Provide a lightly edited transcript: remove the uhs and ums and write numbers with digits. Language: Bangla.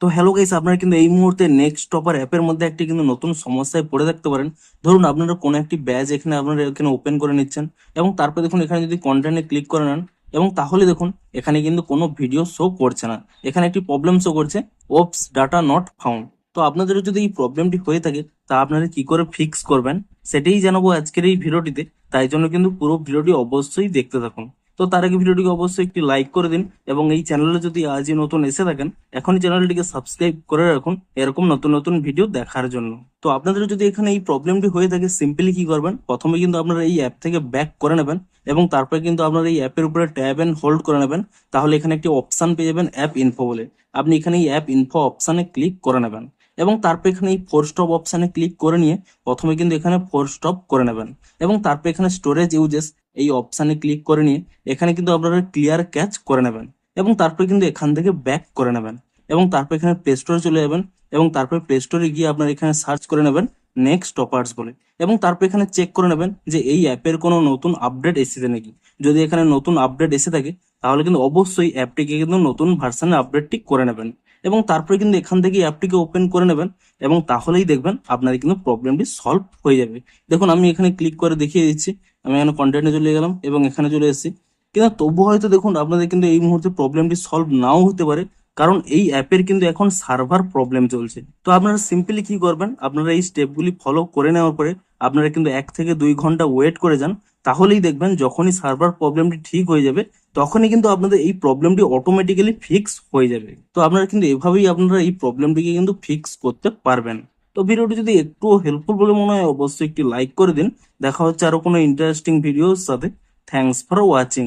তো হ্যালো গাইস, আপনারা কিন্তু এই মুহূর্তে নেক্সট টপার অ্যাপের মধ্যে একটি কিন্তু নতুন সমস্যায় পড়ে থাকতে পারেন। ধরুন আপনারা কোনো একটি ব্যাচ আপনারা এখানে ওপেন করে নিচ্ছেন এবং তারপরে দেখুন এখানে যদি কন্টেন্টে ক্লিক করে নেন এবং তাহলে দেখুন এখানে কিন্তু কোনো ভিডিও শো করছে না। এখানে একটি প্রবলেম শো করছে, ওপস ডাটা নট ফাউন্ড। তো আপনাদের যদি এই প্রবলেমটি হয়ে থাকে তা আপনারা কি করে ফিক্স করবেন সেটাই জানাবো আজকের এই ভিডিওটিতে। তাই জন্য কিন্তু পুরো ভিডিওটি অবশ্যই দেখতে থাকুন। তো তার আগে ভিডিওটিকে অবশ্যই একটি লাইক করে দিন এবং এই চ্যানেলে যদি আজই নতুন এসে থাকেন এখনই চ্যানেলটিকে সাবস্ক্রাইব করে রাখুন এরকম নতুন নতুন ভিডিও দেখার জন্য। তো আপনাদের যদি এখানে এই প্রবলেমটি হয়ে থাকে সিম্পলি কি করবেন, প্রথমে কিন্তু আপনারা এই অ্যাপ থেকে ব্যাক করে নেবেন এবং তারপরে কিন্তু আপনারা এই অ্যাপের উপরে ট্যাব এন্ড হোল্ড করে নেবেন। তাহলে এখানে একটি অপশন পেয়ে যাবেন অ্যাপ ইনফো বলে। আপনি এখানে এই অ্যাপ ইনফো অপশনে ক্লিক করে নেবেন এবং তারপর এখানে এই ফোর স্টপ অপশনে ক্লিক করে নিয়ে প্রথমে কিন্তু এখানে ফোর স্টপ করে নেবেন এবং তারপর এখানে স্টোরেজ ইউজেস এই অপশানে ক্লিক করে নিয়ে এখানে কিন্তু আপনারা ক্লিয়ার ক্যাচ করে নেবেন এবং তারপরে কিন্তু এখান থেকে ব্যাক করে নেবেন এবং তারপর এখানে প্লে স্টোরে চলে যাবেন এবং তারপর প্লে স্টোরে গিয়ে আপনারা এখানে সার্চ করে নেবেন নেক্সট টপার্স বলে এবং তারপর এখানে চেক করে নেবেন যে এই অ্যাপের কোনো নতুন আপডেট এসেছে নাকি। যদি এখানে নতুন আপডেট এসে থাকে তাহলে কিন্তু অবশ্যই অ্যাপটিকে কিন্তু নতুন ভার্সনের আপডেটটি করে নেবেন এবং তারপরে কিন্তু এখান থেকে অ্যাপটিকে ওপেন করে নেবেন এবং তাহলেই দেখবেন আপনার কিন্তু প্রবলেমটি সলভ হয়ে যাবে। দেখুন আমি এখানে ক্লিক করে দেখিয়ে দিচ্ছি। আমি এখানে কন্টেন্টে চলে গেলাম এবং এখানে চলে এসেছি, কিন্তু তবু হয়তো দেখুন আপনাদের কিন্তু এই মুহূর্তে প্রবলেমটি সলভ নাও হতে পারে, কারণ এই অ্যাপের কিন্তু এখন সার্ভার প্রবলেম চলছে। তো আপনারা সিম্পলি কি করবেন, আপনারা এই স্টেপগুলি ফলো করে নেওয়ার পরে আপনারা কিন্তু 1 থেকে 2 ঘন্টা ওয়েট করে যান। তাহলেই দেখবেন যখনই সার্ভার প্রবলেমটি ঠিক হয়ে যাবে তখনই কিন্তু আপনাদের এই প্রবলেমটি অটোমেটিক্যালি ফিক্স হয়ে যাবে। তো আপনারা কিন্তু এভাবেই আপনারা এই প্রবলেমটিকে কিন্তু ফিক্স করতে পারবেন। তো ভিডিওটি যদি একটু হেল্পফুল বলে মনে হয় অবশ্যই একটি লাইক করে দিন। দেখা হচ্ছে আরো কোনো ইন্টারেস্টিং ভিডিওর সাথে। Thanks for watching.